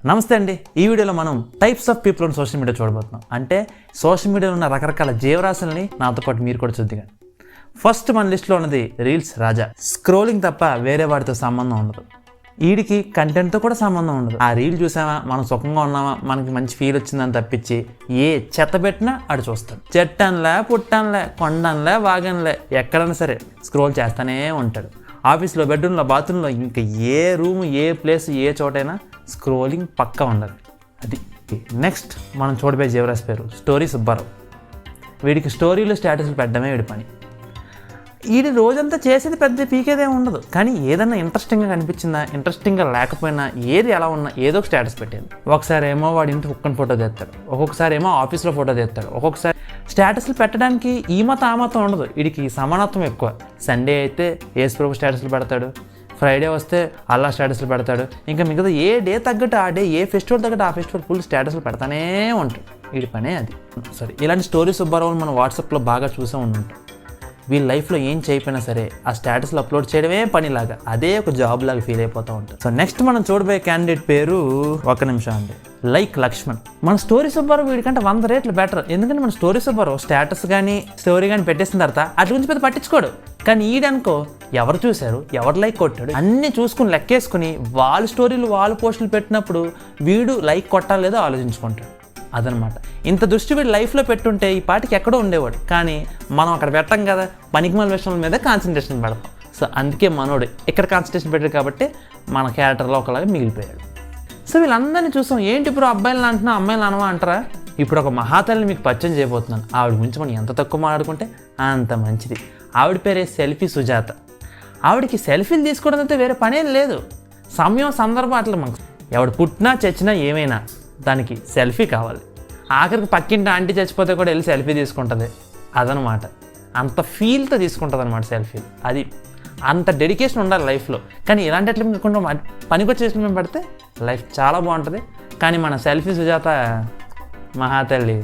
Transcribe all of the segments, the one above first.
నమస్తే అండి. ఈ వీడియోలో మనం types of people on social media చూడబోతున్నాం. అంటే సోషల్ మీడియాలో ఉన్న రకరకాల జీవరాశులని నాతో పాటు మీరు కూడా చూద్దిగా. ఫస్ట్ మన లిస్ట్లో ఉన్నది రీల్స్ రాజా. స్క్రోలింగ్ తప్ప వేరే వాటితో సంబంధం ఉండదు. వీడికి కంటెంట్తో కూడా సంబంధం ఉండదు. ఆ రీల్ చూసామా, మనం సుఖంగా ఉన్నామా, మనకి మంచి ఫీల్ వచ్చిందని తప్పించి ఏ చెత్త పెట్టినా ఆడు చూస్తాడు. చెట్టన్లే, పుట్టన్లే, కొండన్లే, వాగన్లే, ఎక్కడైనా సరే స్క్రోల్ చేస్తూనే ఉంటాడు. ఆఫీస్లో, బెడ్రూమ్లో, బాత్రూంలో, ఇంకా ఏ రూమ్, ఏ ప్లేస్, ఏ చోటైనా స్క్రోలింగ్ పక్కా ఉండాలి. అది నెక్స్ట్ మనం చూడబోయే జీవరాశి పేరు స్టోరీ సుబ్బారావు. వీడికి స్టోరీలు, స్టేటస్లు పెట్టడమే వీడి పని. వీడి రోజంతా చేసేది పెద్ద పీకేదే ఉండదు, కానీ ఏదన్నా ఇంట్రెస్టింగ్గా కనిపించిందా, ఇంట్రెస్టింగ్గా లేకపోయినా, ఏది ఎలా ఉన్నా ఏదో ఒక స్టేటస్ పెట్టేది. ఒకసారి ఏమో వాడి ఇంటి కుక్కని ఫోటో తీస్తాడు, ఒక్కొక్కసారి ఏమో ఆఫీస్లో ఫోటో తీస్తాడు, ఒక్కొక్కసారి స్టేటస్లు పెట్టడానికి ఈ మతం ఆ మతం ఉండదు. వీడికి సమానత్వం ఎక్కువ. సండే అయితే యేసుప్రభు స్టేటస్లు పెడతాడు, ఫ్రైడే వస్తే అల్లా స్టేటస్లు పెడతాడు, ఇంకా మిగతా ఏ డే తగ్గట్టు ఆ డే, ఏ ఫెస్టివల్ తగ్గట్టు ఆ ఫెస్టివల్ ఫుల్ స్టేటస్లు పెడతానే ఉంటాడు. వీడి పనే అది. సరే, ఇలాంటి స్టోరీ సుబ్బారావులు మనం వాట్సాప్లో బాగా చూసే ఉంటాం. వీళ్ళ లైఫ్లో ఏం చేయకపోయినా సరే ఆ స్టేటస్లో అప్లోడ్ చేయడమే పనిలాగా, అదే ఒక జాబ్ లాగా ఫీల్ అయిపోతూ ఉంటారు. సో నెక్స్ట్ మనం చూడబోయే క్యాండిడేట్ పేరు, ఒక్క నిమిషం అండి, లైక్ లక్ష్మణ్. మన స్టోరీ సుబ్బారావు వీడికంటే 100 రెట్లు బెటర్. ఎందుకంటే మన స్టోరీ సుబ్బారావు స్టేటస్ కానీ స్టోరీ కానీ పెట్టేసిన తర్వాత అటు గురించి పెద్ద పట్టించుకోడు. కానీ ఈడనుకో ఎవరు చూశారు, ఎవరు లైక్ కొట్టాడు అన్నీ చూసుకుని లెక్కేసుకుని వాళ్ళ స్టోరీలు, వాళ్ళ పోస్టులు పెట్టినప్పుడు వీడు లైక్ కొట్టాలి లేదో ఆలోచించుకుంటాడు. అదనమాట. ఇంత దృష్టి వీడు లైఫ్లో పెట్టుంటే ఈ పాటికి ఎక్కడో ఉండేవాడు. కానీ మనం అక్కడ పెట్టాం కదా, పనికిమాల విషయాల మీద కాన్సన్ట్రేషన్ పెడతాం. సో అందుకే మనోడు ఇక్కడ కాన్సన్ట్రేషన్ పెట్టాడు కాబట్టి మన క్యారెక్టర్లో ఒకలాగా మిగిలిపోయాడు. సో వీళ్ళందరినీ చూసాం. ఏంటి ఇప్పుడు అబ్బాయిలను అంటున్నా, అమ్మాయిలు అనవా అంటారా? ఇప్పుడు ఒక మహాతల్లిని మీకు పరిచయం చేయబోతున్నాను. ఆవిడ గురించి మనం ఎంత తక్కువ మాట్లాడుకుంటే అంత మంచిది. ఆవిడ పేరే సెల్ఫీ సుజాత. ఆవిడకి సెల్ఫీలు తీసుకోవడం అయితే వేరే పనేం లేదు. సమయం, సందర్భం అట్లా మనకు ఎవడు పుట్టినా చచ్చినా ఏమైనా దానికి సెల్ఫీ కావాలి. ఆఖరికి పక్కింటి ఆంటీ చచ్చిపోతే కూడా వెళ్ళి సెల్ఫీ తీసుకుంటుంది. అదనమాట. అంత ఫీల్తో తీసుకుంటుంది అనమాట సెల్ఫీలు. అది అంత డెడికేషన్ ఉండాలి లైఫ్లో. కానీ ఇలాంటి అట్లా కాకుండా పనికొచ్చేసిన మేము పెడితే లైఫ్ చాలా బాగుంటుంది. కానీ మన సెల్ఫీ సుజాత మహాతల్లి,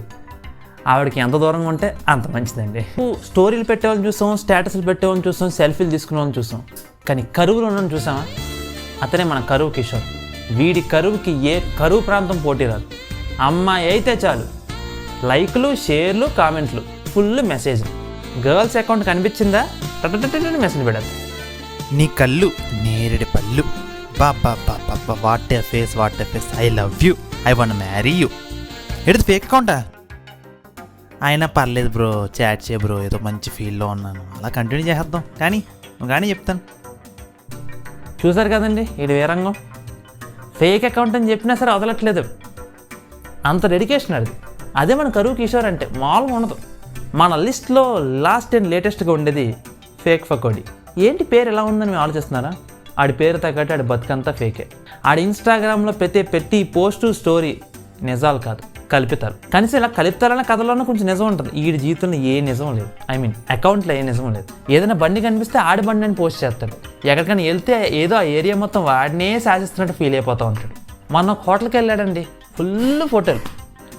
ఆవిడకి ఎంత దూరంగా ఉంటే అంత మంచిదండి. స్టోరీలు పెట్టేవాళ్ళని చూసాం, స్టేటస్లు పెట్టేవాళ్ళని చూసాం, సెల్ఫీలు తీసుకునే వాళ్ళని చూసాం. కానీ కరువులో ఉన్న చూసామా, అతనే మన కరువు కిషోర్. వీడి కరువుకి ఏ కరువు ప్రాంతం పోటీ రాదు. అమ్మాయి అయితే చాలు, లైక్లు, షేర్లు, కామెంట్లు, ఫుల్ మెసేజ్లు. గర్ల్స్ అకౌంట్ కనిపించిందా మెసేజ్ పెడతారు. నీ కళ్ళు నేరేడు పళ్ళు, బాబా బాబా, what a face, what a face, I love you, I want marry you. ఎడిది ఫేక్ అకౌంటా? అయినా పర్లేదు బ్రో, చాట్ చేయ బ్రో, ఏదో మంచి ఫీల్డ్లో ఉన్నాను, అలా కంటిన్యూ చేసేద్దాం. కానీ చెప్తాను. చూసారు కదండి ఇది వేరంగం. ఫేక్ అకౌంట్ అని చెప్పినా సరే వదలట్లేదు. అంత డెడికేషన్ అది. అదే మన కరువు కిషోర్ అంటే మామూలుగా ఉండదు. మన లిస్ట్లో లాస్ట్ అండ్ లేటెస్ట్గా ఉండేది ఫేక్ ఫకోడి. ఏంటి పేరు ఎలా ఉందని మేము ఆలోచిస్తున్నారా? ఆడి పేరు తగ్గట్టు ఆడి బతుకంతా ఫేకే. ఆడి ఇన్స్టాగ్రామ్లో ప్రతి పోస్టు, స్టోరీ నిజాలు కాదు, కల్పితాలు. కనీసం ఇలా కల్పితాలన్న కథలోనే కొంచెం నిజం ఉంటుంది. ఈ జీవితంలో ఏ నిజం లేదు. అకౌంట్లో ఏ నిజం లేదు. ఏదైనా బండి కనిపిస్తే ఆడి బండి అని పోస్ట్ చేస్తాడు. ఎక్కడికైనా వెళ్తే ఏదో ఆ ఏరియా మొత్తం వాడినే శాసిస్తున్నట్టు ఫీల్ అయిపోతూ ఉంటాడు. మొన్న ఒక హోటల్కి వెళ్ళాడండి, ఫుల్ ఫోటోలు.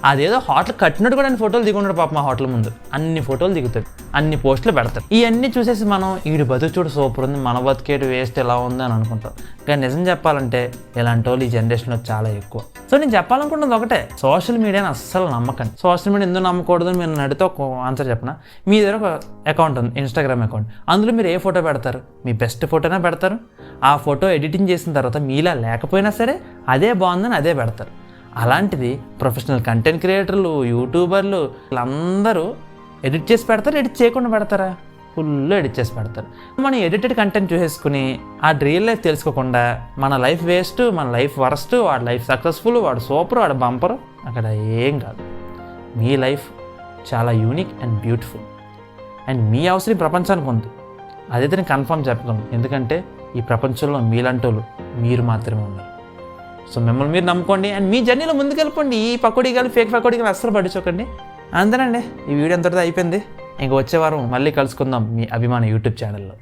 అదేదో హోటల్ కట్టినట్టు కూడా అన్ని ఫోటోలు దిగుంటాడు పాప. మా హోటల్ ముందు అన్ని ఫోటోలు దిగుతాడు, అన్ని పోస్టులు పెడతాడు. ఇవన్నీ చూసేసి మనం వీడి బతుకు చూడు సూపర్ ఉంది, మన బతికేటు వేస్ట్ ఎలా ఉంది అని అనుకుంటాం. కానీ నిజం చెప్పాలంటే ఇలాంటి వాళ్ళు ఈ జనరేషన్లో చాలా ఎక్కువ. సో నేను చెప్పాలనుకుంటుంది ఒకటే, సోషల్ మీడియాని అస్సలు నమ్మకండి. సోషల్ మీడియా ఎందుకు నమ్మకూడదు మీరు నడితే ఒక ఆన్సర్ చెప్పనా. మీ దగ్గర ఒక అకౌంట్ ఉంది, ఇన్స్టాగ్రామ్ అకౌంట్. అందులో మీరు ఏ ఫోటో పెడతారు? మీ బెస్ట్ ఫోటోనే పెడతారు. ఆ ఫోటో ఎడిటింగ్ చేసిన తర్వాత మీలా లేకపోయినా సరే అదే బాగుందని అదే పెడతారు. అలాంటిది ప్రొఫెషనల్ కంటెంట్ క్రియేటర్లు, యూట్యూబర్లు వీళ్ళందరూ ఎడిట్ చేసి పెడతారు. ఎడిట్ చేయకుండా పెడతారా? ఫుల్ ఎడిట్ చేసి పెడతారు. మనం ఎడిటెడ్ కంటెంట్ చూసేసుకుని ఆ రియల్ లైఫ్ తెలుసుకోకుండా మన లైఫ్ వేస్ట్, మన లైఫ్ వరస్ట్, వాడి లైఫ్ సక్సెస్ఫుల్, వాడు సూపర్, వాడు బంపరు. అక్కడ ఏం కాదు. మీ లైఫ్ చాలా యూనిక్ అండ్ బ్యూటిఫుల్. అండ్ మీ అవసరం ప్రపంచానికి ఉంది. అదైతే నేను కన్ఫర్మ్ చెప్పగలను. ఎందుకంటే ఈ ప్రపంచంలో మీలాంటోళ్ళు మీరు మాత్రమే ఉన్నారు. సో మిమ్మల్ని మీరు నమ్ముకోండి అండ్ మీ జర్నీలో ముందుకెళ్ళిపోండి. ఈ పకోడీ కానీ ఫేక్ పకోడీ కానీ అస్సలు పట్టించుకోకండి. అంతేనండి, ఈ వీడియో అంతటితో అయిపోయింది. ఇంక వచ్చే వారం మళ్ళీ కలుసుకుందాం మీ అభిమాన యూట్యూబ్ ఛానల్లో.